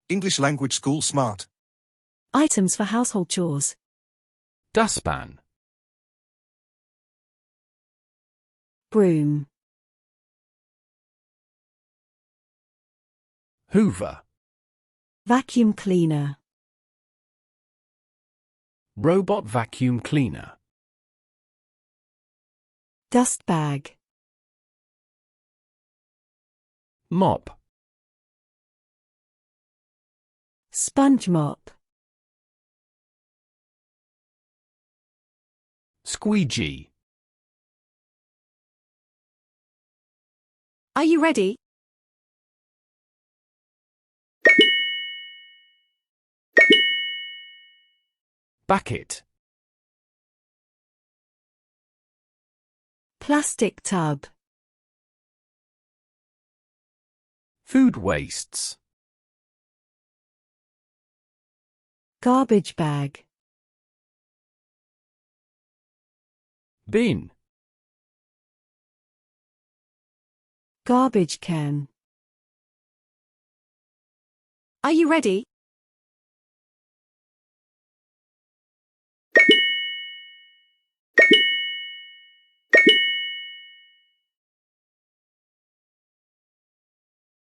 English Language School Smart. Items for household chores. Dustpan. Broom. Hoover. Vacuum cleaner. Robot vacuum cleaner. Dust bag. Mop. Sponge mop. Squeegee. Are you ready? Bucket. Plastic tub. Food wastes. Garbage bag. Bin. Garbage can. Are you ready?